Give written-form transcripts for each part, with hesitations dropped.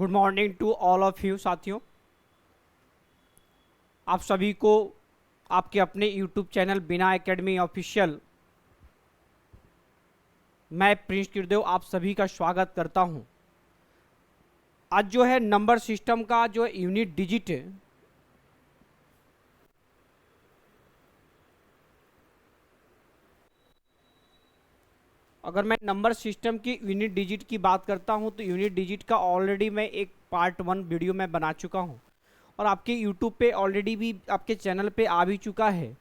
Good morning to all of you साथियों। आप सभी को आपके अपने YouTube channel Bina academy official मैं प्रिंस किरदेव आप सभी का स्वागत करता हूं। आज जो है नंबर सिस्टम का जो यूनिट डिजिट है, अगर मैं नंबर सिस्टम की यूनिट डिजिट की बात करता हूं तो यूनिट डिजिट का ऑलरेडी मैं एक पार्ट 1 वीडियो में बना चुका हूं और आपके यूट्यूब पे ऑलरेडी भी आपके चैनल पे आ भी चुका है।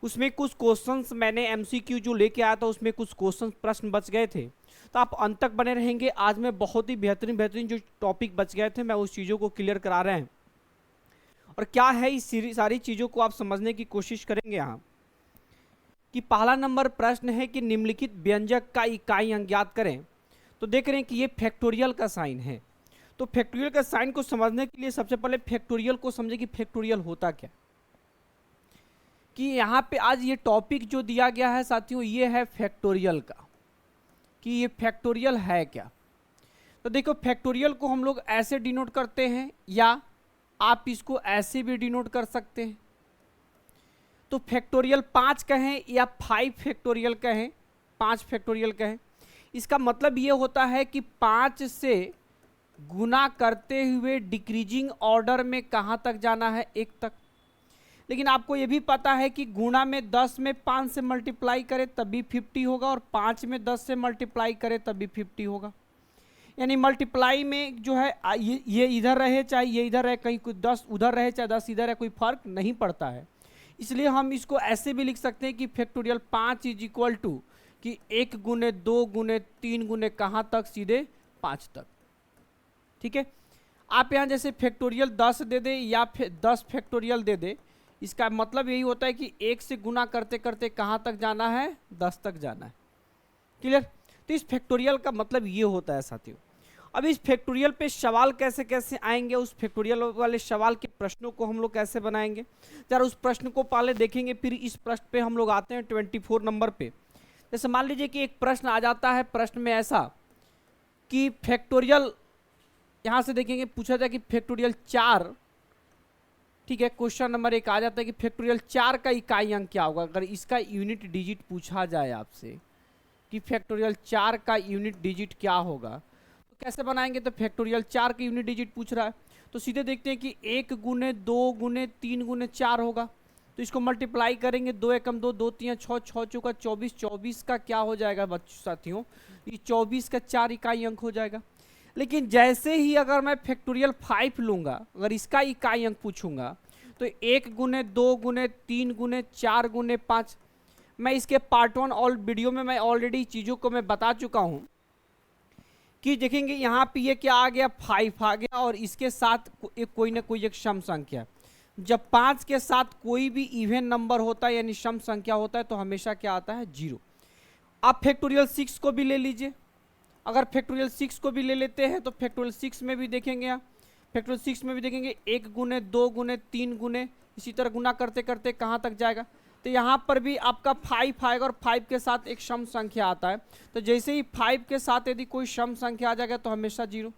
उसमें कुछ क्वेश्चंस मैंने एमसीक्यू जो लेके आया था उसमें कुछ क्वेश्चंस प्रश्न बच गए थे, तो आप अंत तक बने रहेंगे। आज मैं बहुत ही बेहतरीन जो टॉपिक बच गए थे मैं उस चीज़ों को क्लियर करा रहे हैं और क्या है इस सारी चीज़ों को आप समझने की कोशिश करेंगे। यहाँ कि पहला नंबर प्रश्न है कि निम्नलिखित व्यंजक का इकाई अंक ज्ञात करें। तो देख रहे हैं कि ये फैक्टोरियल का साइन है, तो फैक्टोरियल का साइन को समझने के लिए सबसे पहले फैक्टोरियल को समझे कि फैक्टोरियल होता क्या। कि यहाँ पे आज ये टॉपिक जो दिया गया है साथियों ये है फैक्टोरियल का, कि ये फैक्टोरियल है क्या। तो देखो फैक्टोरियल को हम लोग ऐसे डिनोट करते हैं या आप इसको ऐसे भी डिनोट कर सकते हैं। तो फैक्टोरियल 5 कहें या 5 फैक्टोरियल कहें, 5 फैक्टोरियल कहें, इसका मतलब ये होता है कि 5 से गुना करते हुए डिक्रीजिंग ऑर्डर में कहाँ तक जाना है, 1 तक। लेकिन आपको ये भी पता है कि गुणा में 10 में 5 से मल्टीप्लाई करे तब भी 50 होगा और 5 में 10 से मल्टीप्लाई करे तब भी 50 होगा। यानी मल्टीप्लाई में जो है ये इधर रहे चाहे ये इधर रहे, कहीं कुछ 10 उधर रहे चाहे 10 इधर रहे, कोई फर्क नहीं पड़ता है। इसलिए हम इसको ऐसे भी लिख सकते हैं कि फैक्टोरियल 5 इज इक्वल टू कि 1 गुने 2 गुने 3 गुने कहाँ तक, सीधे 5 तक। ठीक है, आप यहाँ जैसे फैक्टोरियल 10 दे दे या 10 फैक्टोरियल दे दे, इसका मतलब यही होता है कि 1 से गुना करते करते कहाँ तक जाना है, 10 तक जाना है। क्लियर। तो इस फैक्टोरियल का मतलब ये होता है साथियों। अब इस फैक्टोरियल पे सवाल कैसे कैसे आएंगे, उस फैक्टोरियल वाले सवाल के प्रश्नों को हम लोग कैसे बनाएंगे, जरा उस प्रश्न को पहले देखेंगे, फिर इस प्रश्न पे हम लोग आते हैं 24 नंबर पे। जैसे मान लीजिए कि एक प्रश्न आ जाता है, प्रश्न में ऐसा कि फैक्टोरियल, यहाँ से देखेंगे पूछा जाए कि फैक्टोरियल 4, ठीक है, क्वेश्चन नंबर 1 आ जाता है कि फैक्टोरियल 4 का इकाई अंक क्या होगा। अगर इसका यूनिट डिजिट पूछा जाए आपसे कि फैक्टोरियल 4 का यूनिट डिजिट क्या होगा, तो कैसे बनाएंगे। तो फैक्टोरियल 4 का यूनिट डिजिट पूछ रहा है तो सीधे देखते हैं कि 1 गुने 2 गुने 3 गुने 4 होगा, तो इसको मल्टीप्लाई करेंगे, 2 एकम 2, 2 3 6, 6 चौका 24, 24 का क्या हो जाएगा बच्चों साथियों, ये 24 का 4 इकाई अंक हो जाएगा। लेकिन जैसे ही अगर मैं फैक्टोरियल 5 लूंगा, अगर इसका इकाई अंक पूछूंगा, तो 1 गुने 2 गुने 3 गुने 4 गुने 5, मैं इसके पार्ट 1 ऑल वीडियो में मैं ऑलरेडी चीज़ों को मैं बता चुका हूं कि देखेंगे यहाँ पे ये क्या आ गया, 5 आ गया और इसके साथ कोई ना कोई एक सम संख्या। जब 5 के साथ कोई भी इवन नंबर होता है यानी सम संख्या होता है तो हमेशा क्या आता है, 0। आप फैक्टोरियल 6 को भी ले लीजिए, अगर फैक्टोरियल 6 को भी ले लेते हैं तो फैक्टोरियल 6 में भी देखेंगे, आप फैक्टोरियल 6 में भी देखेंगे 1 गुने 2 गुने 3 गुने, इसी तरह गुना करते करते कहाँ तक जाएगा। तो यहाँ पर भी आपका 5 आएगा और 5 के साथ एक सम संख्या आता है, तो जैसे ही 5 के साथ यदि कोई सम संख्या आ जाएगा तो हमेशा 0।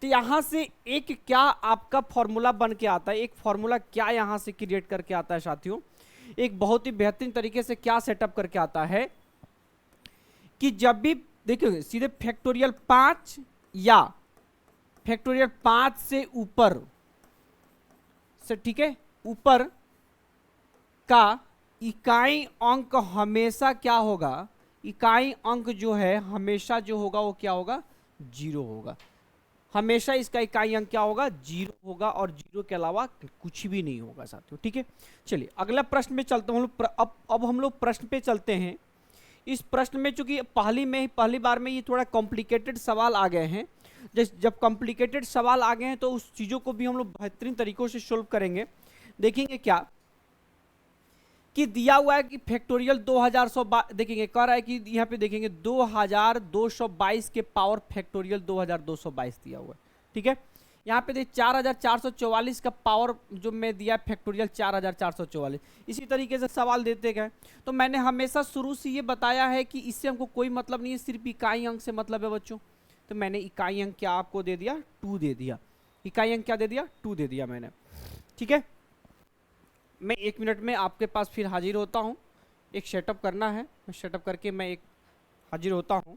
तो यहाँ से एक क्या आपका फॉर्मूला बन के आता है, एक फॉर्मूला क्या यहाँ से क्रिएट करके आता है साथियों, एक बहुत ही बेहतरीन तरीके से क्या सेटअप करके आता है कि जब भी देखिए सीधे फैक्टोरियल 5 या फैक्टोरियल 5 से ऊपर से, ठीक है, ऊपर का इकाई अंक हमेशा क्या होगा, इकाई अंक जो है हमेशा जो होगा वो क्या होगा, 0 होगा। हमेशा इसका इकाई अंक क्या होगा, 0 होगा और 0 के अलावा कुछ भी नहीं होगा साथियों। ठीक है, चलिए अगला प्रश्न में चलते हैं हम लोग। अब हम लोग प्रश्न पे चलते हैं। इस प्रश्न में चूंकि पहली बार में ये थोड़ा कॉम्प्लिकेटेड सवाल आ गए हैं, जब कॉम्प्लिकेटेड सवाल आ गए हैं तो उस चीज़ों को भी हम लोग बेहतरीन तरीकों से सोल्व करेंगे। देखेंगे क्या कि दिया हुआ है कि फैक्टोरियल 2122, देखेंगे कह रहा है कि यहाँ पे देखेंगे 2222 के पावर फैक्टोरियल 2222 दिया हुआ है। ठीक है, यहाँ पे 4444 का पावर जो मैं दिया फैक्टोरियल 4444, इसी तरीके से सवाल देते गए। तो मैंने हमेशा शुरू से ये बताया है कि इससे हमको कोई मतलब नहीं है, सिर्फ इकाई अंक से मतलब है बच्चों। तो मैंने इकाई अंक क्या आपको दे दिया, 2 दे दिया। इकाई अंक क्या दे दिया, 2 दे दिया मैंने। ठीक है, मैं 1 मिनट में आपके पास फिर हाजिर होता हूँ। एक सेटअप करना है, मैं सेटअप करके मैं एक हाजिर होता हूँ।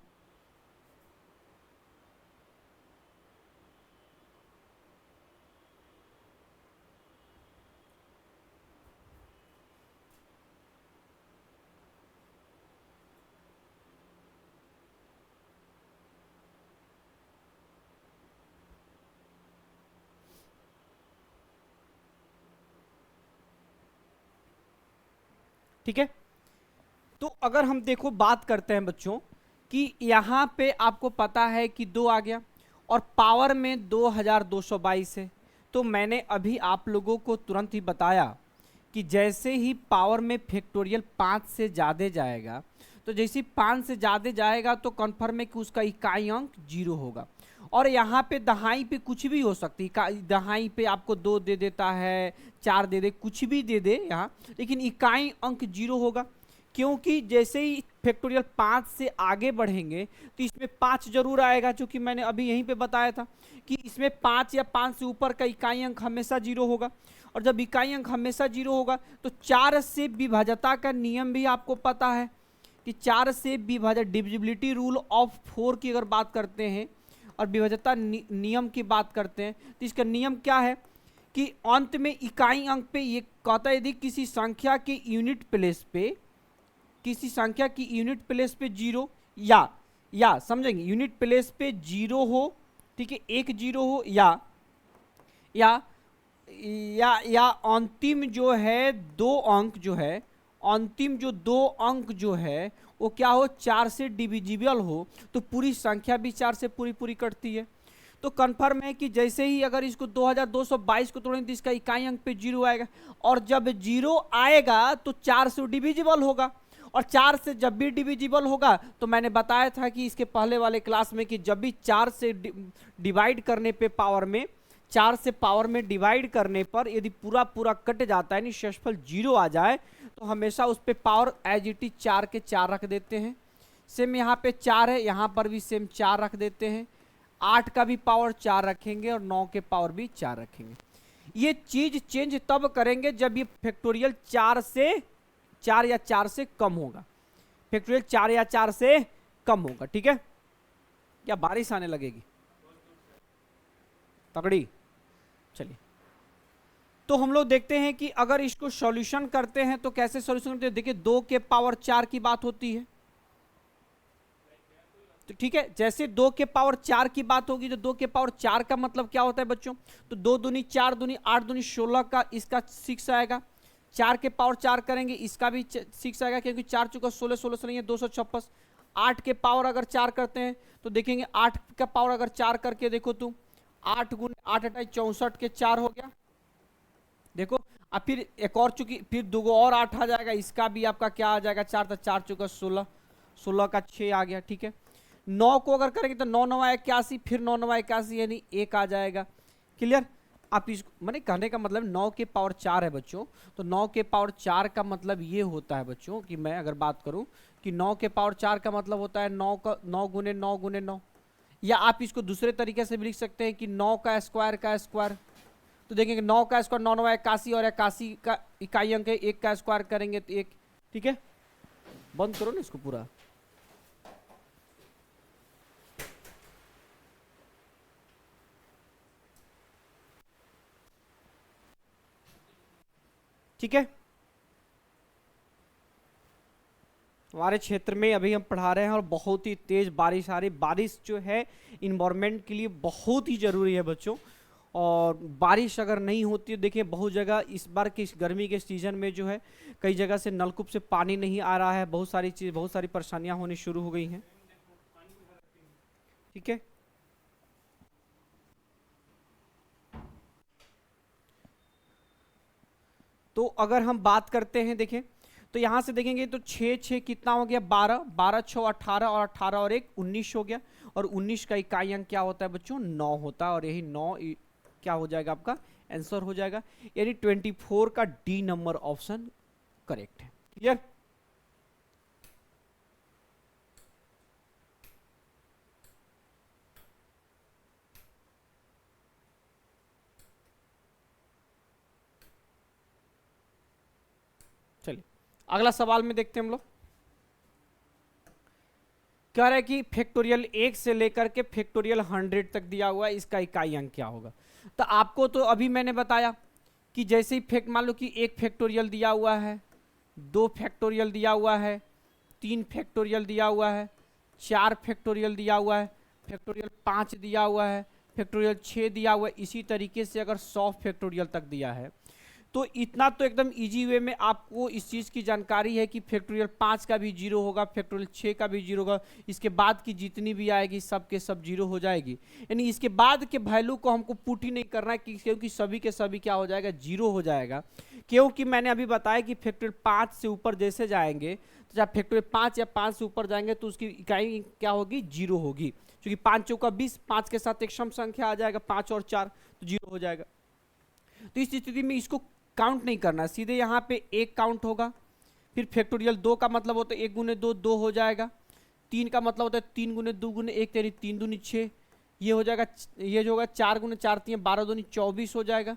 ठीक है, तो अगर हम देखो बात करते हैं बच्चों कि यहाँ पे आपको पता है कि 2 आ गया और पावर में 2222 है। तो मैंने अभी आप लोगों को तुरंत ही बताया कि जैसे ही पावर में फैक्टोरियल 5 से ज़्यादा जाएगा, तो जैसे ही 5 से ज़्यादा जाएगा तो कन्फर्म है कि उसका इकाई अंक 0 होगा। और यहाँ पे दहाई पे कुछ भी हो सकती है, दहाई पे आपको 2 दे देता है, 4 दे दे, कुछ भी दे दे यहाँ, लेकिन इकाई अंक 0 होगा। क्योंकि जैसे ही फैक्टोरियल 5 से आगे बढ़ेंगे तो इसमें 5 जरूर आएगा, जो कि मैंने अभी यहीं पे बताया था कि इसमें 5 या 5 से ऊपर का इकाई अंक हमेशा 0 होगा। और जब इकाई अंक हमेशा 0 होगा तो 4 से विभाज्यता का नियम भी आपको पता है कि 4 से विभाज्य, डिविजिबिलिटी रूल ऑफ 4 की अगर बात करते हैं और विभाज्यता नियम की बात करते हैं तो इसका नियम क्या है कि अंत में इकाई अंक पे ये कहता है यदि किसी संख्या के यूनिट प्लेस पे, किसी संख्या की यूनिट प्लेस पे 0 या समझेंगे यूनिट प्लेस पे 0 हो, ठीक है, 1 0 हो, या या अंतिम जो है 2 अंक जो है, अंतिम जो 2 अंक जो है वो क्या हो, 4 से डिविजिबल हो, तो पूरी संख्या भी 4 से पूरी पूरी कटती है। तो कन्फर्म है कि जैसे ही अगर इसको 2222 को तोड़ेंगे तो इसका इकाई अंक पे 0 आएगा, और जब 0 आएगा तो 4 से डिविजिबल होगा, और 4 से जब भी डिविजिबल होगा तो मैंने बताया था कि इसके पहले वाले क्लास में कि जब भी 4 से डिवाइड करने पे पावर में, 4 से पावर में डिवाइड करने पर यदि पूरा पूरा कट जाता है, यानी शेषफल 0 आ जाए, तो हमेशा उस पे पावर एज इट इज 4 के 4 रख देते हैं। सेम यहाँ पे 4 है, यहाँ पर भी सेम 4 रख देते हैं। 8 का भी पावर 4 रखेंगे और 9 के पावर भी 4 रखेंगे। ये चीज चेंज तब करेंगे जब ये फैक्टोरियल 4 या 4 से कम होगा, फैक्टोरियल 4 या 4 से कम होगा। ठीक है, क्या बारिश आने लगेगी तगड़ी? चलिए, तो हम लोग देखते हैं कि अगर इसको सॉल्यूशन करते हैं तो कैसे सॉल्यूशन करते हैं। देखिए 2 के पावर 4 की बात होती है, तो ठीक है, जैसे 2 के पावर 4 की बात होगी तो 2 के पावर 4 का मतलब क्या होता है बच्चों, तो 2 दूनी 4 दूनी 8 दूनी 16 का, इसका 6 आएगा। 4 के पावर 4 करेंगे, इसका भी 6 आएगा, क्योंकि 4 चुका 16, 16 से नहीं है 256। 8 के पावर अगर 4 करते हैं तो देखेंगे 8 का पावर अगर 4 करके देखो तुम, 8 गुण 8 64 के 4 हो गया। देखो अब फिर एक और, चूंकि फिर 2 और 8 आ जाएगा, इसका भी आपका क्या आ जाएगा 4 था, 4 चुका 16, 16 का 6 आ गया। ठीक है, 9 को अगर करेंगे तो 9 9 81, फिर 9 9 81 यानी 1 आ जाएगा। क्लियर? आप इसको मैंने कहने का मतलब 9 के पावर 4 है बच्चों, तो 9 के पावर 4 का मतलब ये होता है बच्चों कि मैं अगर बात करूं कि 9 के पावर 4 का मतलब होता है 9 का 9 गुने 9 गुने 9, या आप इसको दूसरे तरीके से भी लिख सकते हैं कि 9 का स्क्वायर का स्क्वायर। तो देखेंगे 9 का स्क्वायर 9 9 81, और 81 का इकाई अंक है, 1 का स्क्वायर करेंगे तो 1। ठीक है, बंद करो ना इसको पूरा। ठीक है, हमारे क्षेत्र में अभी हम पढ़ा रहे हैं और बहुत ही तेज बारिश आ रही। बारिश जो है इन्वायरमेंट के लिए बहुत ही जरूरी है बच्चों, और बारिश अगर नहीं होती है, देखिए बहुत जगह इस बार की इस गर्मी के सीजन में जो है कई जगह से नलकूप से पानी नहीं आ रहा है, बहुत सारी चीज, बहुत सारी परेशानियां होनी शुरू हो गई हैं। ठीक है, तो अगर हम बात करते हैं देखें तो यहां से देखेंगे तो 6 6 कितना हो गया 12, 12 6 18, और 18 और 1 19 हो गया। और 19 का इकाई अंक क्या होता है बच्चों, 9 होता है, और यही 9 क्या हो जाएगा आपका आंसर हो जाएगा, यानी 24 का डी नंबर ऑप्शन करेक्ट है। क्लियर? चलिए अगला सवाल में देखते हैं हम लोग। कह रहा है कि फैक्टोरियल 1 से लेकर के फैक्टोरियल 100 तक दिया हुआ है, इसका इकाई अंक क्या होगा। तो आपको तो अभी मैंने बताया कि जैसे ही मान लो कि 1 फैक्टोरियल दिया हुआ है, 2 फैक्टोरियल दिया हुआ है, 3 फैक्टोरियल दिया हुआ है, 4 फैक्टोरियल दिया हुआ है, फैक्टोरियल 5 दिया हुआ है, फैक्टोरियल 6 दिया हुआ है, इसी तरीके से अगर 100 फैक्टोरियल तक दिया है तो इतना तो एकदम इजी वे में आपको इस चीज़ की जानकारी है कि फैक्टोरियल 5 का भी 0 होगा, फैक्टोरियल 6 का भी 0 होगा, इसके बाद की जितनी भी आएगी सब के सब 0 हो जाएगी। यानी इसके बाद के वैल्यू को हमको पुट ही नहीं करना है क्योंकि सभी के सभी क्या हो जाएगा, 0 हो जाएगा। क्योंकि मैंने अभी बताया कि फैक्टोरियल 5 से ऊपर जैसे जाएंगे तो जब फैक्टोरियल 5 या 5 से ऊपर जाएंगे तो उसकी इकाई क्या होगी, 0 होगी। क्योंकि 5 चौका 20, 5 के साथ एक सम संख्या आ जाएगा 5 और 4 तो 0 हो जाएगा। तो इस स्थिति में इसको काउंट नहीं करना, सीधे यहाँ पे 1 काउंट होगा। फिर फैक्टोरियल 2 का मतलब होता है 1 गुने 2 2 हो जाएगा। 3 का मतलब होता है 3 गुने 2 गुने 1 यानी 3 दूनी 6 ये हो जाएगा। ये जो होगा 4 गुने 4 3 12 दूनी 24 हो जाएगा।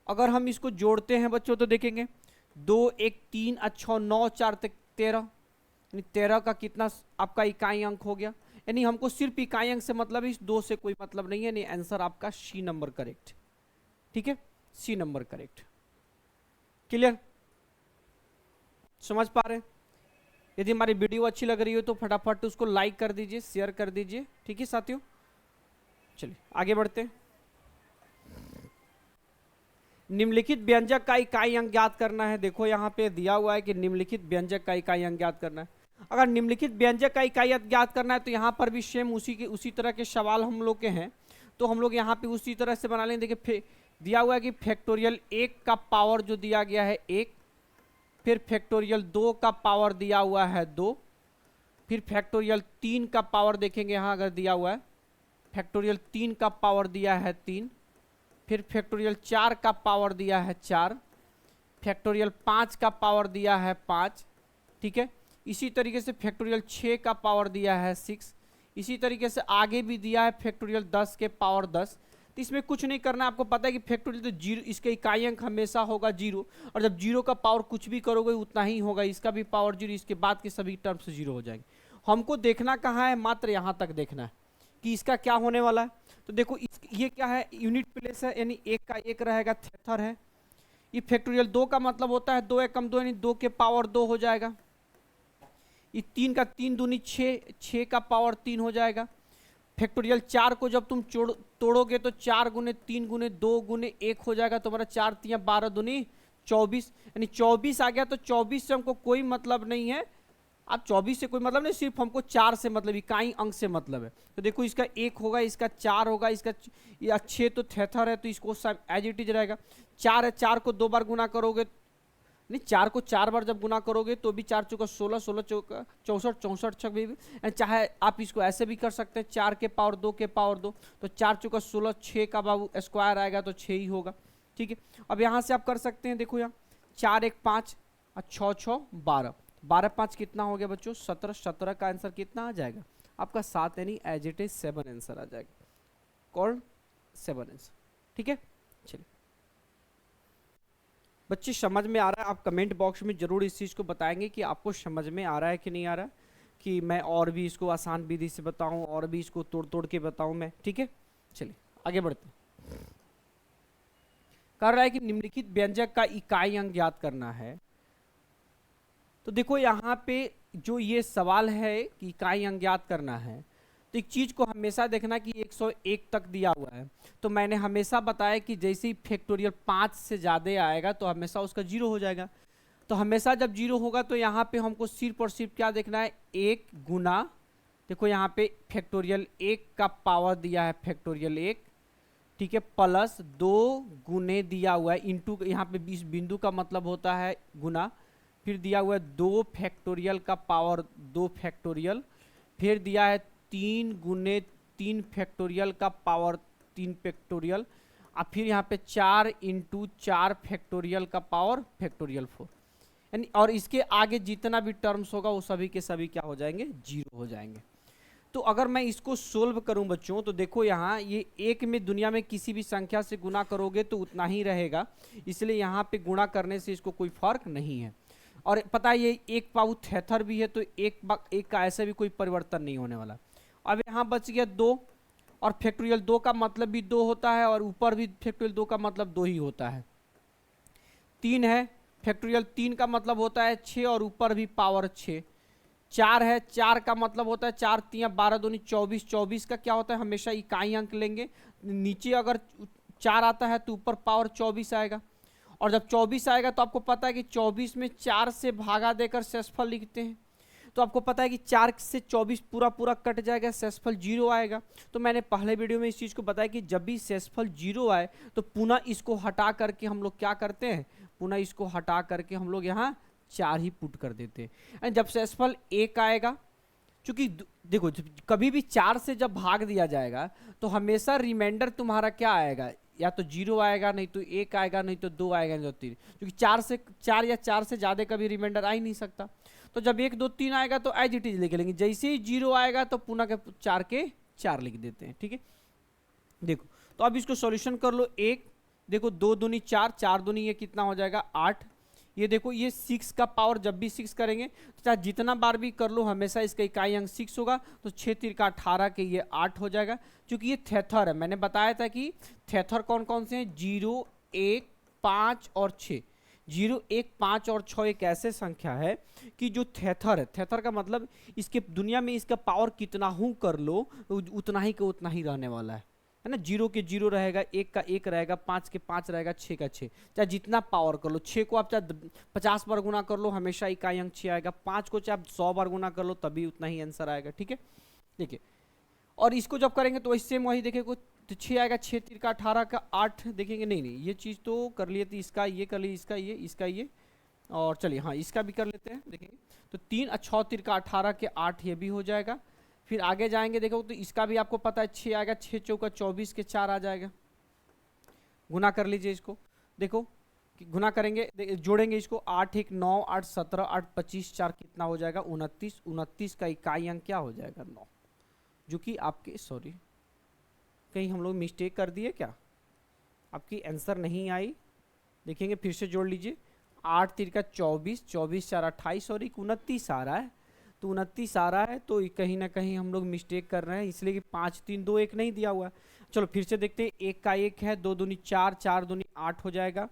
अगर हम इसको जोड़ते हैं बच्चों तो देखेंगे 2 1 3 अच्छा 9 4 13 यानी 13 का कितना आपका इकाई अंक हो गया। यानी हमको सिर्फ इकाई अंक से मतलब है, इस 2 से कोई मतलब नहीं है। यानी आंसर आपका सी नंबर करेक्ट। ठीक है, सी नंबर करेक्ट। क्लियर, समझ पा रहे हैं। यदि हमारी वीडियो अच्छी लग रही हो तो फटाफट उसको लाइक कर दीजिए, शेयर कर दीजिए। ठीक है साथियों, चलिए आगे बढ़ते हैं। निम्नलिखित व्यंजक का इकाई अंक ज्ञात करना है। देखो यहाँ पे दिया हुआ है कि निम्नलिखित व्यंजक का इकाई अंक ज्ञात करना है। अगर निम्नलिखित व्यंजक का इकाई अंक ज्ञात करना है तो यहाँ पर भी सेम उसी तरह के सवाल हम लोग के हैं, तो हम लोग यहाँ पे उसी तरह से बना लेंगे। देखिए दिया हुआ है कि फैक्टोरियल 1 का पावर जो दिया गया है 1, फिर फैक्टोरियल 2 का पावर दिया हुआ है 2, फिर फैक्टोरियल 3 का पावर देखेंगे यहाँ अगर दिया हुआ है, फैक्टोरियल 3 का पावर दिया है 3, फिर फैक्टोरियल 4 का पावर दिया है 4, फैक्टोरियल 5 का पावर दिया है 5। ठीक है, इसी तरीके से फैक्टोरियल 6 का पावर दिया है 6। इसी तरीके से आगे भी दिया है फैक्टोरियल 10 के पावर 10। तो इसमें कुछ नहीं करना, आपको पता है कि फैक्टोरियल तो 0, इसका इकाई अंक हमेशा होगा 0, और जब 0 का पावर कुछ भी करोगे उतना ही होगा। इसका भी पावर 0, इसके बाद के सभी टर्म्स 0 हो जाएंगे। हमको देखना कहाँ है, मात्र यहाँ तक देखना है कि इसका क्या होने वाला है। तो देखो ये क्या है, यूनिट प्लेस है, यानी 1 का 1 रहेगा, थेथर है। ये फैक्टोरियल 2 का मतलब होता है 2 एकम 2 यानी 2 के पावर 2 हो जाएगा। ये 3 का 3 दूनी 6, 6 का पावर 3 हो जाएगा। फैक्टोरियल 4 को जब तुम तोड़ोगे तो 4 गुने 3 गुने 2 गुने 1 हो जाएगा, तुम्हारा 4 3 12 दूनी 24 यानी 24 आ गया। तो 24 से हमको कोई मतलब नहीं है, अब 24 से कोई मतलब नहीं, सिर्फ हमको 4 से मतलब, इकाई अंक से मतलब है। तो देखो इसका 1 होगा, इसका 4 होगा, इसका 6 तो थेथर है तो इसको एज इट इज रहेगा। 4 है, 4 को 2 बार गुना करोगे, नहीं 4 को 4 बार जब गुना करोगे तो भी 4 चौका 16, 16 चौका 64, 64 छक भी। चाहे आप इसको ऐसे भी कर सकते हैं 4 के पावर 2 के पावर 2, तो 4 चौका 16, 6 का बाबू स्क्वायर आएगा तो 6 ही होगा। ठीक है, अब यहाँ से आप कर सकते हैं, देखो यहाँ 4 1 5 और 6 6 12, 12 5 कितना हो गया बच्चों, 17, 17 का आंसर कितना आ जाएगा आपका 7, यानी एज इट इज 7 आंसर आ जाएगा, कॉल्ड 7 आंसर। ठीक है, चलिए बच्चे समझ में आ रहा है। आप कमेंट बॉक्स में जरूर इस चीज़ को बताएंगे कि आपको समझ में आ रहा है कि नहीं आ रहा, कि मैं और भी इसको आसान विधि से बताऊं और भी इसको तोड़ तोड़ के बताऊं मैं। ठीक है, चलिए आगे बढ़ते हैं। कर रहा है कि निम्नलिखित व्यंजक का इकाई अंक ज्ञात करना है। तो देखो यहाँ पे जो ये सवाल है कि इकाई अंक ज्ञात करना है, तो एक चीज को हमेशा देखना कि 101 तक दिया हुआ है, तो मैंने हमेशा बताया कि जैसे ही फैक्टोरियल 5 से ज़्यादा आएगा तो हमेशा उसका 0 हो जाएगा। तो हमेशा जब 0 होगा तो यहाँ पे हमको सिर्फ और सिर्फ क्या देखना है, 1 गुना, देखो यहाँ पे फैक्टोरियल 1 का पावर दिया है फैक्टोरियल 1, ठीक है, प्लस 2 गुने दिया हुआ है इंटू, यहाँ पे 20 बिंदु का मतलब होता है गुना, फिर दिया हुआ है 2 फैक्टोरियल का पावर 2 फैक्टोरियल, फिर दिया है 3 गुने 3 फैक्टोरियल का पावर 3 फैक्टोरियल, और फिर यहाँ पे 4 इंटू 4 फैक्टोरियल का पावर फैक्टोरियल 4, यानी और इसके आगे जितना भी टर्म्स होगा वो सभी के सभी क्या हो जाएंगे, 0 हो जाएंगे। तो अगर मैं इसको सोल्व करूं बच्चों तो देखो यहाँ ये 1 में दुनिया में किसी भी संख्या से गुना करोगे तो उतना ही रहेगा, इसलिए यहाँ पे गुणा करने से इसको कोई फर्क नहीं है। और पता है ये एक पाऊ थेथर भी है, तो एक का ऐसे भी कोई परिवर्तन नहीं होने वाला। अब यहाँ बच गया 2, और फैक्टोरियल 2 का मतलब भी 2 होता है, और ऊपर भी फैक्टोरियल 2 का मतलब 2 ही होता है। 3 है, फैक्टोरियल 3 का मतलब होता है 6, और ऊपर भी पावर 6। 4 है, 4 का मतलब होता है 4 3 12 दूनी 24। 24 का क्या होता है, हमेशा इकाई अंक लेंगे, नीचे अगर 4 आता है तो ऊपर पावर 24 आएगा। और जब 24 आएगा तो आपको पता है कि 24 में 4 से भागा देकर शेषफल लिखते हैं, तो आपको पता है कि 4 से 24 पूरा पूरा कट जाएगा, शेषफल 0 आएगा। तो मैंने पहले वीडियो में इस चीज़ को बताया कि जब भी शेषफल 0 आए तो पुनः इसको हटा करके हम लोग क्या करते हैं, पुनः इसको हटा करके हम लोग यहाँ 4 ही पुट कर देते हैं। एंड जब शेषफल 1 आएगा, चूंकि देखो कभी भी 4 से जब भाग दिया जाएगा तो हमेशा रिमाइंडर तुम्हारा क्या आएगा, या तो 0 आएगा, नहीं तो 1 आएगा, नहीं तो 2 आएगा, नहीं तो 3, क्योंकि 4 या 4 से ज़्यादा कभी रिमाइंडर आ ही नहीं सकता। तो जब 1 2 3 आएगा तो एज इट इज लिख लेंगे, जैसे ही 0 आएगा तो पुनः के 4 के 4 लिख देते हैं। ठीक है, देखो तो अब इसको सॉल्यूशन कर लो। 1 देखो 2 दूनी 4, 4 दूनी ये कितना हो जाएगा 8। ये देखो ये 6 का पावर जब भी 6 करेंगे तो चाहे जितना बार भी कर लो हमेशा इसका इकाई अंक 6 होगा, तो 6 3 का 18 के ये 8 हो जाएगा। क्योंकि ये थेथर है, मैंने बताया था कि थेथर कौन कौन से हैं, 0 1 5 और 6। 0 1 5 और 6 एक ऐसे संख्या है कि जो थेथर है, थेथर का मतलब इसके दुनिया में इसका पावर कितना हूँ कर लो उतना ही का उतना ही रहने वाला है ना। 0 के 0 रहेगा, 1 का 1 रहेगा, 5 के 5 रहेगा, 6 का 6, चाहे जितना पावर कर लो। 6 को आप चाहे 50 बार गुना कर लो हमेशा इकाई अंक 6 आएगा। 5 को चाहे आप 100 बार गुना कर लो तभी उतना ही आंसर आएगा। ठीक है, देखिए और इसको जब करेंगे तो सेम वही देखेंगे, तो 6 आएगा, 6 3 का 18 का 8 देखेंगे। नहीं नहीं ये चीज़ तो कर लिए थी, इसका ये कर लिए, इसका ये और चलिए हाँ इसका भी कर लेते हैं। देखेंगे तो 3 और 6 3 का 18 के 8 ये भी हो जाएगा। फिर आगे जाएंगे देखो तो इसका भी आपको पता है 6 आएगा, 6 चौका 24 के 4 आ जाएगा। गुना कर लीजिए इसको, देखो कि गुना करेंगे जोड़ेंगे इसको, 8 1 9 8 17 8 25 4 कितना हो जाएगा 29। 29 का इकाई अंक क्या हो जाएगा 9, जो कि आपके सॉरी कहीं हम लोग मिस्टेक कर दिए क्या, आपकी आंसर नहीं आई। देखेंगे फिर से जोड़ लीजिए, 8 3 का 24 24 4 28 और 29 आ रहा है, तो 29 आ रहा है, तो कहीं ना कहीं हम लोग मिस्टेक कर रहे हैं, इसलिए कि 5 3 2 1 नहीं दिया हुआ है। चलो फिर से देखते हैं, 1 का 1 है, 2 दूनी 4 4 दूनी 8 हो जाएगा।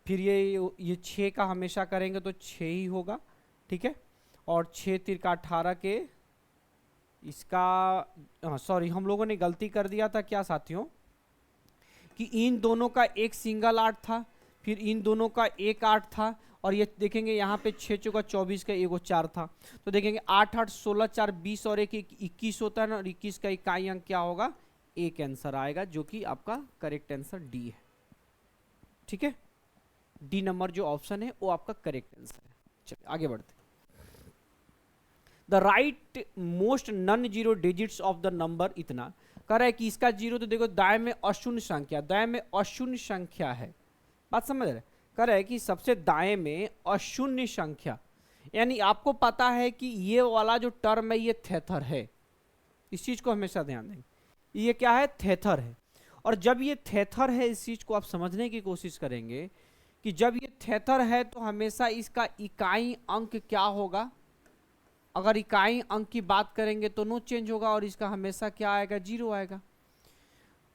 फिर ये 6 का हमेशा करेंगे तो 6 ही होगा। ठीक है, और 6 3 का 18 के इसका सॉरी हम लोगों ने गलती कर दिया था क्या साथियों, कि इन दोनों का एक सिंगल 8 था, फिर इन दोनों का एक 8 था, और ये देखेंगे यहाँ पे 6 चौका 24 का एगो 4 था, तो देखेंगे 8 8 16 4 20 और 1 21 होता है ना, और 21 का इकाई अंक क्या होगा, एक आंसर आएगा, जो कि आपका करेक्ट आंसर डी है। ठीक है, डी नंबर जो ऑप्शन है वो आपका करेक्ट आंसर है। चलिए आगे बढ़ते, the right most non zero digits of the number इतना कह रहा है कि इसका जीरो, तो देखो दाएं में अशून्य संख्या, दाएं में अशून्य संख्या है, बात समझ रहे, कह रहा है कि सबसे दाएं में अशून्य संख्या, यानी आपको पता है कि ये वाला जो टर्म है ये थेथर है, इस चीज को हमेशा ध्यान देंगे, ये क्या है थेथर है। और जब ये थेथर है इस चीज को आप समझने की कोशिश करेंगे कि जब ये थेथर है तो हमेशा इसका इकाई अंक क्या होगा, अगर इकाई अंक की बात करेंगे तो नो चेंज होगा, और इसका हमेशा क्या आएगा 0 आएगा।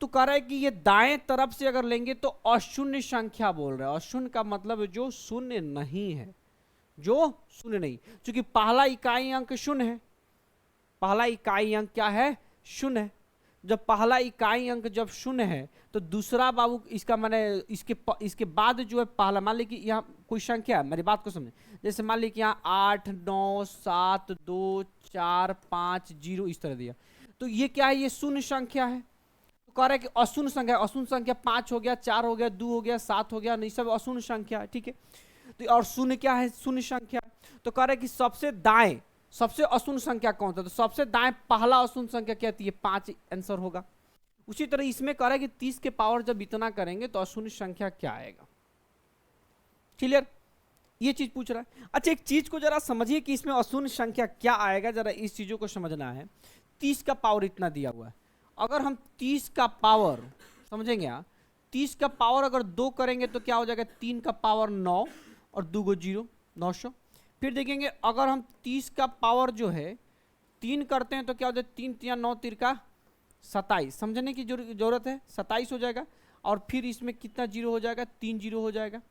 तो कह रहा है कि ये दाएं तरफ से अगर लेंगे तो अशून्य संख्या बोल रहा है, अशून्य का मतलब जो शून्य नहीं है, जो शून्य नहीं, क्योंकि पहला इकाई अंक शून्य है, पहला इकाई अंक क्या है शून्य है। जब पहला इकाई अंक जब शून्य है तो दूसरा बाबू इसका माने इसके बाद जो है पहला, मान लीजिए कि यहाँ कोई संख्या है, मेरी बात को समझे, जैसे मान लीजिए कि यहाँ 8 9 7 2 4 5 0 इस तरह दिया, तो ये क्या है, ये शून्य संख्या है। तो कह रहा है कि अशून्य संख्या, अशून्य संख्या 5 हो गया, 4 हो गया, 2 हो गया, 7 हो गया, नहीं सब अशून्य संख्या है। ठीक है, तो और शून्य क्या है, शून्य संख्या। तो कह रहा है कि सबसे दाएं सबसे अशून्य संख्या कौन सा, तो सबसे दाएं पहला अशून्य संख्या क्या थी, 5 आंसर होगा। उसी तरह इसमें कह रहा है कि 30 के पावर जब इतना करेंगे तो अशून्य संख्या क्या आएगा। क्लियर, ये चीज पूछ रहा है। अच्छा एक चीज को जरा समझिए कि इसमें अशून्य संख्या क्या आएगा, जरा इस चीजों को समझना है। 30 का पावर इतना दिया हुआ है, अगर हम 30 का पावर समझेंगे, 30 का पावर अगर 2 करेंगे तो क्या हो जाएगा, 3 का पावर 9 और 2 गो 0 900, फिर देखेंगे अगर हम 30 का पावर जो है 3 करते हैं तो क्या हो जाए, 3 3 9 तिरका 27, समझने की जरूरत है, 27 हो जाएगा। और फिर इसमें कितना जीरो हो जाएगा, 3 जीरो हो जाएगा।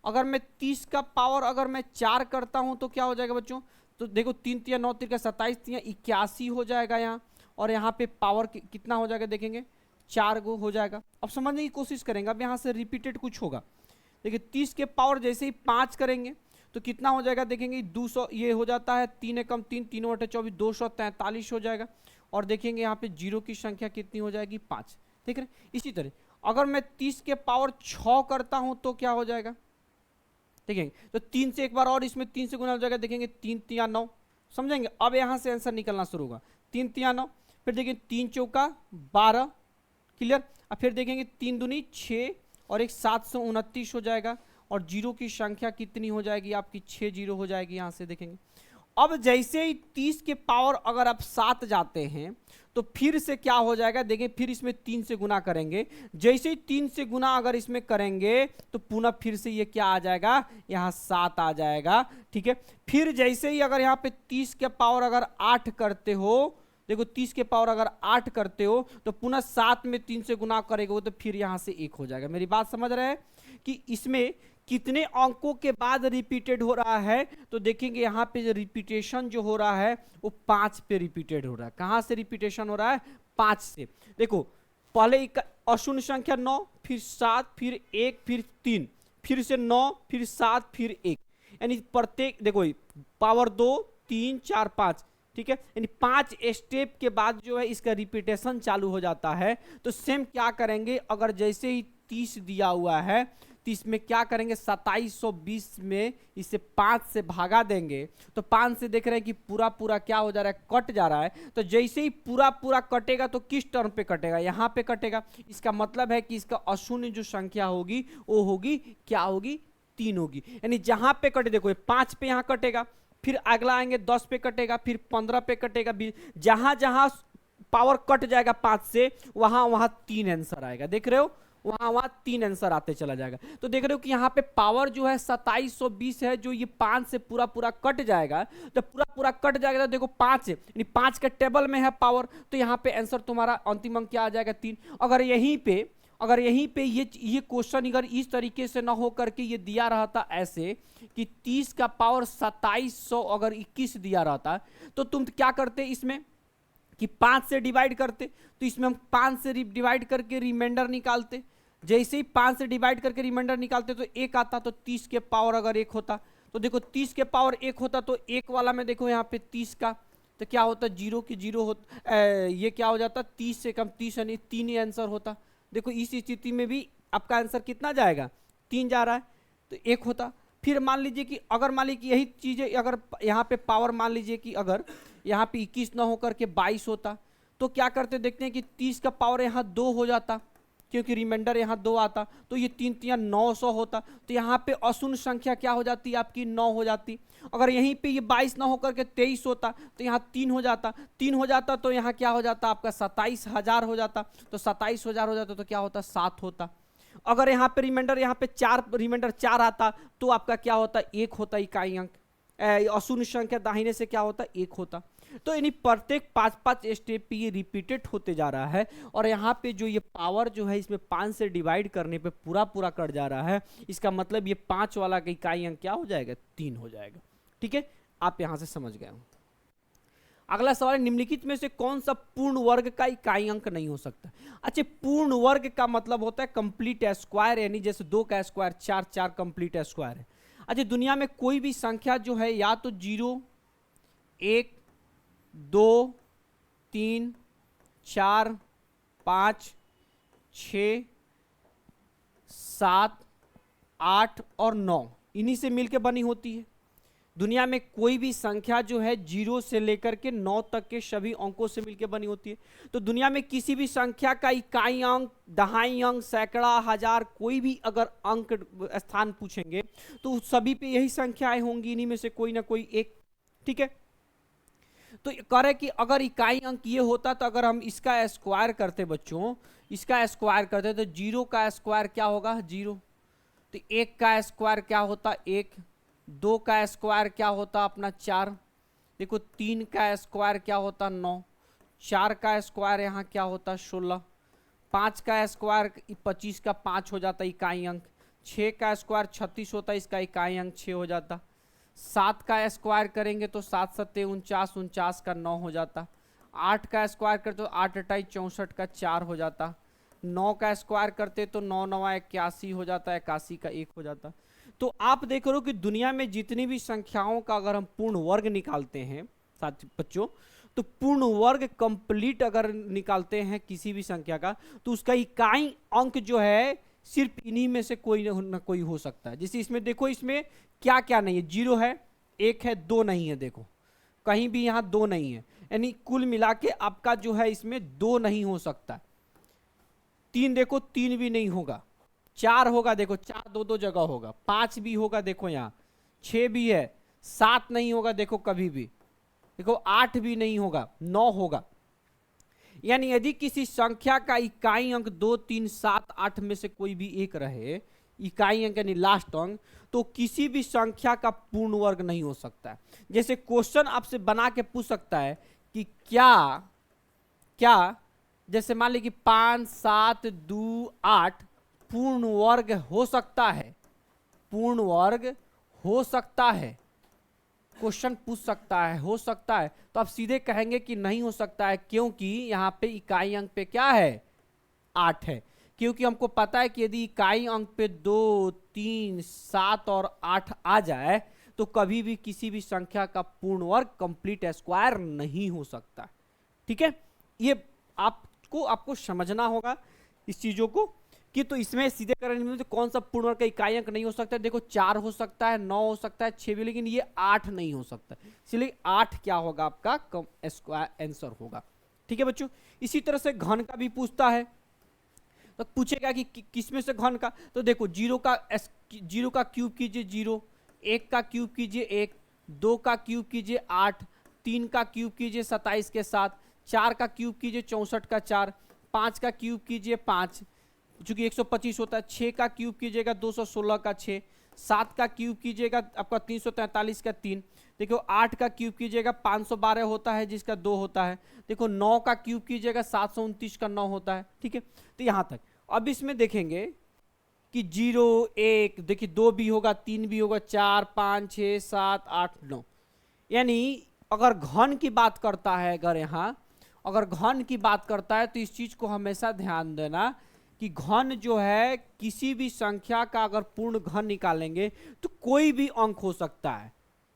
अगर मैं 30 का पावर अगर मैं 4 करता हूं तो क्या हो जाएगा बच्चों, तो देखो 3 3 9 तिरका 27, 3 81 हो जाएगा यहाँ। और यहाँ पे पावर कितना हो जाएगा देखेंगे, 4 गो हो जाएगा। अब समझने की कोशिश करेंगे, अब यहाँ से रिपीटेड कुछ होगा। देखिए 30 के पावर जैसे ही 5 करेंगे तो कितना हो जाएगा देखेंगे, 200 ये हो जाता है, 3 एकम 3, 3 बटे 24, 243 हो जाएगा। और देखेंगे यहाँ पे जीरो की संख्या कितनी हो जाएगी, 5। ठीक है, इसी तरह अगर मैं 30 के पावर 6 करता हूं तो क्या हो जाएगा देखेंगे, तो 3 से एक बार और इसमें 3 से गुना हो जाएगा, देखेंगे 3 3 9, समझेंगे। अब यहां से आंसर निकलना शुरू होगा, 3 3 9, फिर देखेंगे 3 चौका 12, क्लियर। अब फिर देखेंगे 3 दूनी 6 और एक 729 हो जाएगा। और जीरो की संख्या कितनी हो जाएगी आपकी, 6 जीरो हो जाएगी यहां से देखेंगे। अब जैसे ही 30 के पावर अगर आप 7 जाते हैं तो फिर से क्या हो जाएगा देखिए, फिर इसमें 3 से गुना करेंगे। जैसे ही 3 से गुना अगर इसमें करेंगे तो पुनः फिर से ये क्या आ जाएगा, यहाँ 7 आ जाएगा। ठीक है, फिर जैसे ही अगर यहाँ पे 30 के पावर अगर 8 करते हो, देखो 30 के पावर अगर 8 करते हो तो पुनः 7 में 3 से गुना करेंगे तो फिर यहाँ से 1 हो जाएगा। मेरी बात समझ रहे हैं कि इसमें कितने अंकों के बाद रिपीटेड हो रहा है, तो देखेंगे यहाँ पे जो रिपीटेशन जो हो रहा है वो 5 पे रिपीटेड हो रहा है। कहाँ से रिपीटेशन हो रहा है, 5 से। देखो पहले अशून्य संख्या 9, फिर 7, फिर 1, फिर 3, फिर से 9, फिर 7, फिर 1, यानी प्रत्येक देखो पावर 2 3 4 5, ठीक है, यानी 5 स्टेप के बाद जो है इसका रिपीटेशन चालू हो जाता है। तो सेम क्या करेंगे, अगर जैसे ही 30 दिया हुआ है तो इसमें क्या करेंगे, 2720 में इसे 5 से भागा देंगे तो 5 से देख रहे हैं कि पूरा पूरा क्या हो जा रहा है, कट जा रहा है। तो जैसे ही पूरा पूरा कटेगा तो किस टर्म पे कटेगा, यहाँ पे कटेगा। इसका मतलब है कि इसका अशून्य जो संख्या होगी वो होगी क्या होगी, 3 होगी। यानी जहां पे कटे, देखो 5 पे यहाँ कटेगा, फिर अगला आएंगे 10 पे कटेगा, फिर 15 पे कटेगा, जहां जहां पावर कट जाएगा 5 से वहां वहां 3 आंसर आएगा। देख रहे हो, वहां वहां 3 आंसर आते चला जाएगा। तो देख रहे हो कि यहाँ पे पावर जो है 2720 है, जो ये 5 से पूरा पूरा कट जाएगा। जब पूरा पूरा कट जाएगा तो देखो 5 है, यानी 5 के टेबल में है पावर, तो यहाँ पे आंसर तुम्हारा अंतिम अंक क्या आ जाएगा, 3। अगर यहीं पे ये क्वेश्चन अगर इस तरीके से ना हो करके ये दिया रहता ऐसे कि 30 का पावर 2700 अगर 21 दिया रहता तो तुम क्या करते इसमें कि 5 से डिवाइड करते, तो इसमें हम 5 से डिवाइड करके रिमाइंडर निकालते। जैसे ही 5 से डिवाइड करके रिमाइंडर निकालते तो 1 आता, तो 30 के पावर अगर 1 होता तो देखो 30 के पावर 1 होता तो 1 वाला में देखो यहाँ पे 30 का तो क्या होता, जीरो की जीरो होता, ये क्या हो जाता 30 से कम 30, यानी 3 ही आंसर होता। देखो इस स्थिति में भी आपका आंसर कितना जाएगा, 3 जा रहा है, तो 1 होता। फिर मान लीजिए कि अगर मान लीजिए यही चीजें अगर यहाँ पे पावर मान लीजिए कि अगर यहाँ पे 21 ना होकर के 22 होता तो क्या करते, देखते हैं कि 30 का पावर यहाँ 2 हो जाता, क्योंकि रिमाइंडर यहाँ 2 आता, तो ये 3 3 900 होता। तो यहाँ पे अशून्य संख्या क्या हो जाती, आपकी 9 हो जाती। अगर यहीं पे ये 22 ना होकर के 23 होता तो यहाँ 3 हो जाता, 3 हो जाता तो यहाँ क्या हो जाता आपका 27,000 हो जाता, तो 27,000 हो जाता तो क्या होता 7 होता। अगर यहाँ पे रिमाइंडर यहाँ पे 4 रिमाइंडर 4 आता तो आपका क्या होता 1 होता इकाई अंक, अशून्य संख्या दाहिने से क्या होता 1 होता। तो यानी प्रत्येक 5-5 स्टेप पे ये रिपीटेड होते जा रहा है। और यहाँ पे जो ये पावर जो है इसमें 5 से डिवाइड करने पे पूरा पूरा कट जा रहा है। इसका मतलब ये 5 वाला का इकाई अंक क्या हो जाएगा, 3 हो जाएगा। ठीक है, आप यहाँ से समझ गए हो। अगला सवाल, निम्नलिखित में से कौन सा पूर्ण वर्ग का इकाई अंक नहीं हो सकता। अच्छा, पूर्ण वर्ग का मतलब होता है कंप्लीट स्क्वायर, यानी जैसे 2 का स्क्वायर 4, 4 कंप्लीट स्क्वायर है। अच्छा, दुनिया में कोई भी संख्या जो है या तो 0, 1, 2, 3, 4, 5, 6, 7, 8 और 9 इन्हीं से मिलकर बनी होती है। दुनिया में कोई भी संख्या जो है 0 से लेकर के 9 तक के सभी अंकों से मिलकर बनी होती है। तो दुनिया में किसी भी संख्या का इकाई अंक, दहाई अंक, सैकड़ा, हजार, कोई भी अगर अंक स्थान पूछेंगे तो सभी पे यही संख्याएं होंगी, इन्हीं में से कोई ना कोई एक। ठीक है, तो कह रहे कि अगर इकाई अंक ये होता तो अगर हम इसका स्क्वायर करते बच्चों, इसका स्क्वायर करते तो 0 का स्क्वायर क्या होगा 0, तो 1 का स्क्वायर क्या होता 1, 2 का स्क्वायर क्या होता अपना 4, देखो 3 का स्क्वायर क्या होता 9, 4 का स्क्वायर यहाँ क्या होता 16, 5 का स्क्वायर 25 का 5 हो जाता इकाई अंक, 6 का स्क्वायर 36 होता इसका इकाई अंक 6 हो जाता, 7 का स्क्वायर करेंगे तो 7 सत्ते 49, 49 का 9 हो जाता, 8 का स्क्वायर करते तो 8 अट्ठाई 64 का 4 हो जाता, 9 का स्क्वायर करते तो 9 नवा 81 हो जाता, 81 का 1 हो जाता। तो आप देख रहे हो कि दुनिया में जितनी भी संख्याओं का अगर हम पूर्ण वर्ग निकालते हैं साथ बच्चों, तो पूर्ण वर्ग कंप्लीट अगर निकालते हैं किसी भी संख्या का, तो उसका इकाई अंक जो है सिर्फ इन्हीं में से कोई ना कोई हो सकता है। जैसे इसमें देखो, इसमें क्या क्या नहीं है, 0 है, 1 है, 2 नहीं है, देखो कहीं भी यहाँ 2 नहीं है, यानी कुल मिला के आपका जो है इसमें 2 नहीं हो सकता। 3 देखो 3 भी नहीं होगा, 4 होगा, देखो 4 दो जगह होगा, 5 भी होगा, देखो यहाँ 6 भी है, 7 नहीं होगा, देखो कभी भी, देखो 8 भी नहीं होगा, 9 होगा। यानी यदि किसी संख्या का इकाई अंक 2, 3, 7, 8 में से कोई भी एक रहे, इकाई अंक यानी लास्ट अंक, तो किसी भी संख्या का पूर्ण वर्ग नहीं हो सकता है। जैसे क्वेश्चन आपसे बना के पूछ सकता है कि क्या जैसे मान ली कि 5, 7, 2, 8 पूर्ण वर्ग हो सकता है, पूर्ण वर्ग हो सकता है, क्वेश्चन पूछ सकता है, हो सकता है, तो आप सीधे कहेंगे कि नहीं हो सकता है, क्योंकि यहाँ पे इकाई अंक पे क्या है 8 है, क्योंकि हमको पता है कि यदि इकाई अंक पे 2, 3, 7 और 8 आ जाए तो कभी भी किसी भी संख्या का पूर्ण वर्ग कंप्लीट स्क्वायर नहीं हो सकता। ठीक है, ये आपको समझना होगा इस चीजों को कि तो इसमें सीधे करने में तो कौन सा पूर्ण वर्ग का इकाई अंक नहीं हो सकता है। देखो 4 हो सकता है, 9 हो सकता है, 6 भी, लेकिन ये 8 नहीं हो सकता, इसलिए 8 क्या होगा आपका कम स्क्वायर आंसर होगा। ठीक है बच्चों, इसी तरह से घन का भी पूछता है, तो पूछेगा कि किस में से घन का, तो देखो 0 का क्यूब कीजिए 0, 1 का क्यूब कीजिए 1, 2 का क्यूब कीजिए 8, 3 का क्यूब कीजिए 27 के साथ, 4 का क्यूब कीजिए 64 का 4, 5 का क्यूब कीजिए 5 चूंकि 125 होता है, 6 का क्यूब कीजिएगा 216 का 6, 7 का क्यूब कीजिएगा आपका 343 का 3, देखो 8 का क्यूब कीजिएगा 512 होता है जिसका 2 होता है, देखो 9 का क्यूब कीजिएगा 729 का 9 होता है। ठीक है, तो यहाँ तक। अब इसमें देखेंगे कि 0, 1, देखिए 2 भी होगा, 3 भी होगा, 4, 5, 6, 7, 8, 9, यानी अगर घन की बात करता है, अगर घन की बात करता है तो इस चीज को हमेशा ध्यान देना कि घन जो है किसी भी संख्या का अगर पूर्ण घन निकालेंगे तो कोई भी अंक हो सकता है,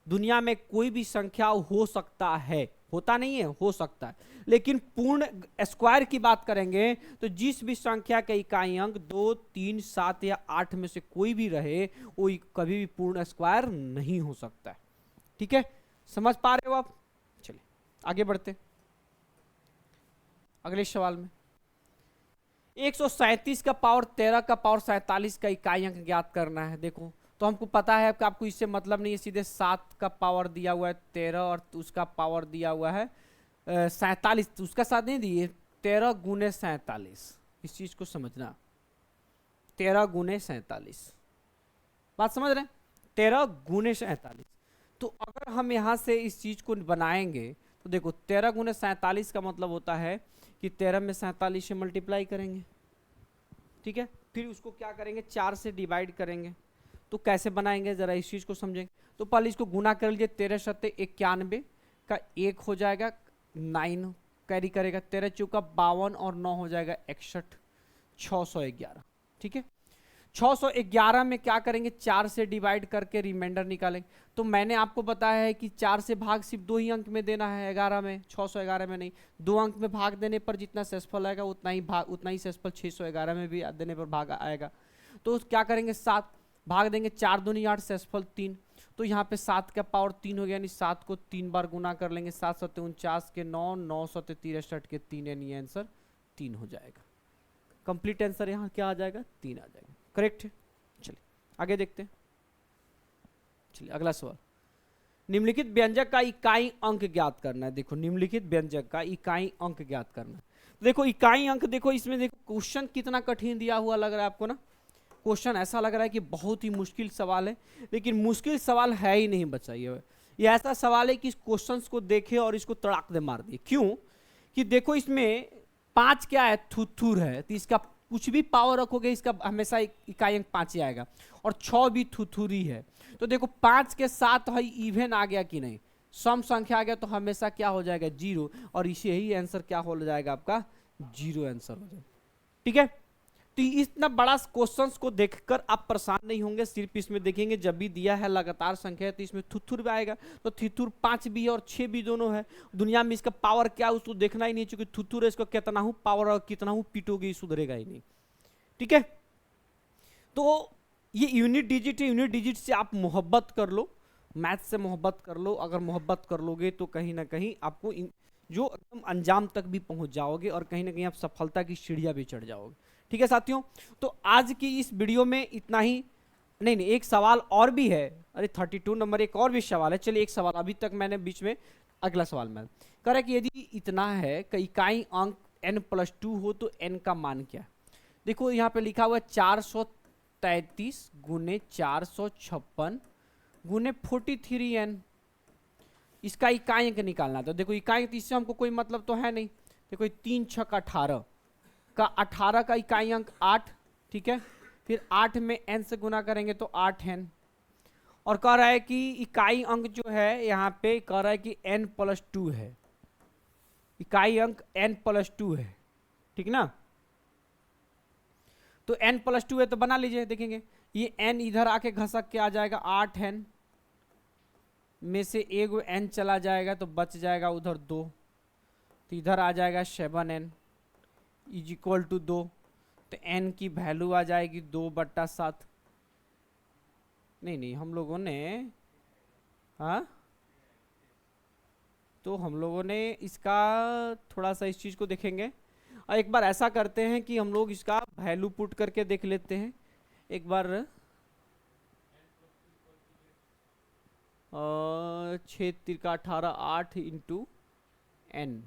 दुनिया में कोई भी संख्या हो सकता है, होता नहीं है, हो सकता है, लेकिन पूर्ण स्क्वायर की बात करेंगे तो जिस भी संख्या का इकाई अंक 2, 3, 7 या 8 में से कोई भी रहे वो कभी भी पूर्ण स्क्वायर नहीं हो सकता है। ठीक है, समझ पा रहे हो आप? चलिए आगे बढ़ते अगले सवाल में। 137 का पावर 13 का पावर 47 का इकाई अंक ज्ञात करना है। देखो तो हमको पता है कि आपको इससे मतलब नहीं है, सीधे 7 का पावर दिया हुआ है 13 और उसका पावर दिया हुआ है 47, उसका साथ नहीं दिए, 13 गुने 47, इस चीज को समझना, 13 गुने 47, बात समझ रहे हैं, 13 गुने 47। तो अगर हम यहाँ से इस चीज को बनाएंगे तो देखो 13 गुने 47 का मतलब होता है कि 13 में 47 से मल्टीप्लाई करेंगे, ठीक है, फिर उसको क्या करेंगे 4 से डिवाइड करेंगे। तो कैसे बनाएंगे जरा इस चीज को समझेंगे। तो पहले इसको गुना कर लीजिए, 13 सत्ते 91 का 1 हो जाएगा 9 कैरी करेगा, 13 चौका 52 और 9 हो जाएगा 61, 611। ठीक है, 611 में क्या करेंगे 4 से डिवाइड करके रिमाइंडर निकालेंगे। तो मैंने आपको बताया है कि 4 से भाग सिर्फ 2 ही अंक में देना है, 11 में, 611 में नहीं। 2 अंक में भाग देने पर जितना शेषफल आएगा उतना ही शेषफल 611 में भी देने पर भाग आएगा। तो क्या करेंगे 7 भाग देंगे, 4 दूनी 8, शेषफल 3। तो यहाँ पे 7 का पावर 3 हो गया, यानी 7 को 3 बार गुना कर लेंगे, 7 सत्ते 49 के 9, 9 सत्ते 63 के 3, यानी आंसर 3 हो जाएगा। कंप्लीट आंसर यहाँ क्या आ जाएगा 3 आ जाएगा, करेक्ट है। चलिए आगे देखते हैं। चलिए अगला सवाल, निम्नलिखित व्यंजक का इकाई अंक ज्ञात करना है। देखो निम्नलिखित व्यंजक का इकाई अंक ज्ञात करना है। देखो इकाई अंक, देखो इसमें देखो क्वेश्चन कितना कठिन दिया हुआ लग रहा है आपको ना, क्वेश्चन ऐसा लग रहा है कि बहुत ही मुश्किल सवाल है, लेकिन मुश्किल सवाल है ही नहीं बच्चा। ये ऐसा सवाल है कि इस क्वेश्चंस को देखे और इसको तड़ाक दे मार दिए। क्यों? कि देखो इसमें 5 क्या है, थुथुर है, तो इसका कुछ भी पावर रखोगे इसका हमेशा इकाई अंक 5 ही आएगा। और 6 भी थुथुरी है, तो देखो 5 के साथ है इवन आ गया कि नहीं, सम संख्या आ गया, तो हमेशा क्या हो जाएगा, 0। और इसे ही आंसर क्या हो जाएगा आपका, 0 आंसर हो जाएगा। ठीक है, तो इतना बड़ा क्वेश्चंस को देखकर आप परेशान नहीं होंगे, सिर्फ इसमें देखेंगे जब भी दिया है लगातार संख्या है तो इसमें थुथुर भी आएगा, तो थुथुर 5 भी है और 6 भी दोनों है। दुनिया में इसका पावर क्या है उसको देखना ही नहीं, चूंकि थुथुर है, इसको कितना हूं पावर और कितना हूं पीटोगे सुधरेगा ही नहीं। ठीक है, तो ये यूनिट डिजिट है, यूनिट डिजिट से आप मोहब्बत कर लो, मैथ से मोहब्बत कर लो। अगर मोहब्बत कर लोगे तो कहीं ना कहीं आपको जो एकदम अंजाम तक भी पहुंच जाओगे और कहीं ना कहीं आप सफलता की सीढ़ियां भी चढ़ जाओगे। ठीक है साथियों, तो आज की इस वीडियो में इतना ही। नहीं, एक सवाल और भी है, अरे 32 नंबर एक और भी सवाल है। चलिए एक सवाल अभी तक मैंने बीच में, अगला सवाल में कह रहा है कि यदि इतना है कि इकाई अंक n+2 हो तो n का मान क्या है। देखो यहाँ पे लिखा हुआ है 433 गुने 456 गुने 43n, इसका इकाई अंक निकालना। तो देखो इकाई अंक इससे हमको कोई मतलब तो है नहीं। देखो 3 6 18 का 18 का इकाई अंक 8, ठीक है, फिर 8 में n से गुना करेंगे तो 8n, और कह रहा है कि इकाई अंक जो है यहाँ पे कह रहा है कि n+2 है, इकाई अंक n+2 है, ठीक ना। तो n+2 है तो बना लीजिए, देखेंगे ये n इधर आके घसक के आ जाएगा 8n में से एगो n चला जाएगा तो बच जाएगा उधर 2, तो इधर आ जाएगा 7n इज इक्वल टू 2, तो n की वैल्यू आ जाएगी 2/7। नहीं हम लोगों ने, हाँ तो हम लोगों ने इसका थोड़ा सा इस चीज़ को देखेंगे, और एक बार ऐसा करते हैं कि हम लोग इसका वैल्यू पुट करके देख लेते हैं एक बार। 6 3 18 8 इंटू n,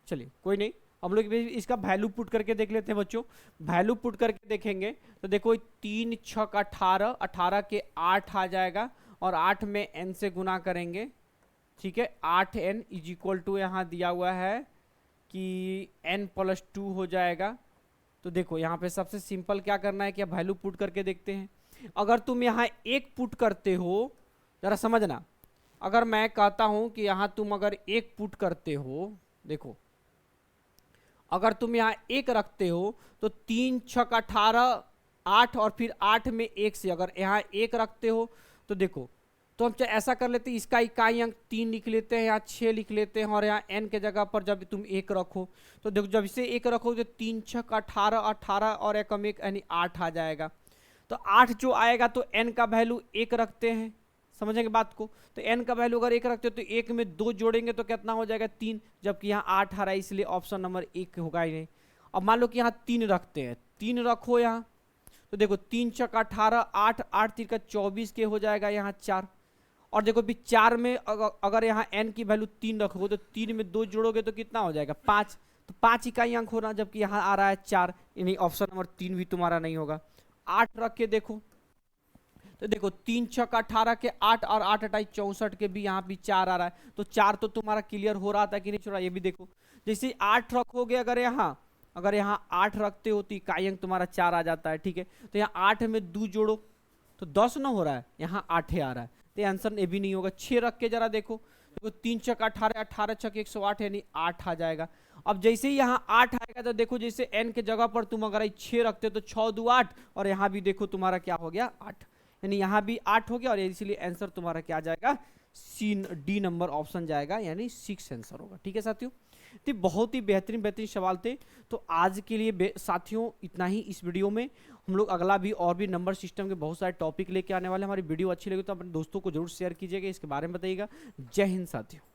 चलिए कोई नहीं, हम लोग इसका वैल्यू पुट करके देख लेते हैं बच्चों। वैल्यू पुट करके देखेंगे तो देखो 3 6 18, 18 के 8 आ जाएगा और 8 में n से गुना करेंगे, ठीक है, 8n इज इक्वल टू यहाँ दिया हुआ है कि n+2 हो जाएगा। तो देखो यहाँ पे सबसे सिंपल क्या करना है कि वैल्यू पुट करके देखते हैं। अगर तुम यहाँ 1 पुट करते हो, जरा समझना, अगर मैं कहता हूं कि यहाँ तुम अगर 1 पुट करते हो, देखो अगर तुम यहाँ 1 रखते हो तो 3 6 18 8 और फिर 8 में 1 से अगर यहाँ 1 रखते हो तो देखो, तो हम ऐसा कर लेते हैं, इसका इकाई अंक 3 लिख लेते हैं, यहाँ 6 लिख लेते हैं, और यहाँ n के जगह पर जब तुम 1 रखो तो देखो जब इसे 1 रखोगे तो 3 6 18 18 और 1 1 यानी 8 आ जाएगा। तो 8 जो आएगा तो n का वैल्यू 1 रखते हैं, समझेंगे बात को। तो n का वैल्यू अगर 1 रखते हो तो 1 में 2 जोड़ेंगे तो कितना हो जाएगा 3, जबकि यहाँ 8 आ रहा है इसलिए ऑप्शन नंबर 1 होगा ही नहीं। अब मान लो कि यहाँ 3 रखते हैं, 3 रखो यहाँ, तो देखो 3 6 18 8 8 3 24 के हो जाएगा यहाँ 4, और देखो भी 4 में अगर यहाँ n की वैल्यू 3 रखोगे तो 3 में 2 जोड़ोगे तो कितना हो जाएगा 5, तो 5 इकाई अंक होना, जबकि यहाँ आ रहा है 4, यानी ऑप्शन नंबर 3 भी तुम्हारा नहीं होगा। 8 रख के देखो तो देखो 3 6 18 के 8 और 8 28 64 के भी यहाँ भी 4 आ रहा है, तो 4 तो तुम्हारा क्लियर हो रहा था कि नहीं छोड़ा। ये भी देखो जैसे 8 रखोगे, अगर यहाँ 8 रखते हो तो इकाई अंक तुम्हारा 4 आ जाता है, ठीक है। तो यहाँ 8 में 2 जोड़ो तो 10 ना हो रहा है, यहाँ 8 आ रहा है, तो आंसर ये भी नहीं होगा। 6 रख के जरा देखो, 3 6 18 18 6 108 यानी 8 आ जाएगा। अब जैसे ही यहाँ 8 आएगा तो देखो जैसे n के जगह पर तुम अगर 6 रखते हो तो 6 2 8, और यहाँ भी देखो तुम्हारा क्या हो गया 8, यानी यहाँ भी 8 हो गया, और इसीलिए आंसर तुम्हारा क्या जाएगा, डी नंबर ऑप्शन जाएगा, यानी 6 आंसर होगा। ठीक है साथियों, तो बहुत ही बेहतरीन सवाल थे। तो आज के लिए साथियों इतना ही इस वीडियो में। हम लोग अगला भी और भी नंबर सिस्टम के बहुत सारे टॉपिक लेके आने वाले हैं। हमारी वीडियो अच्छी लगी तो अपने दोस्तों को जरूर शेयर कीजिएगा, इसके बारे में बताइएगा। जय हिंद साथियों।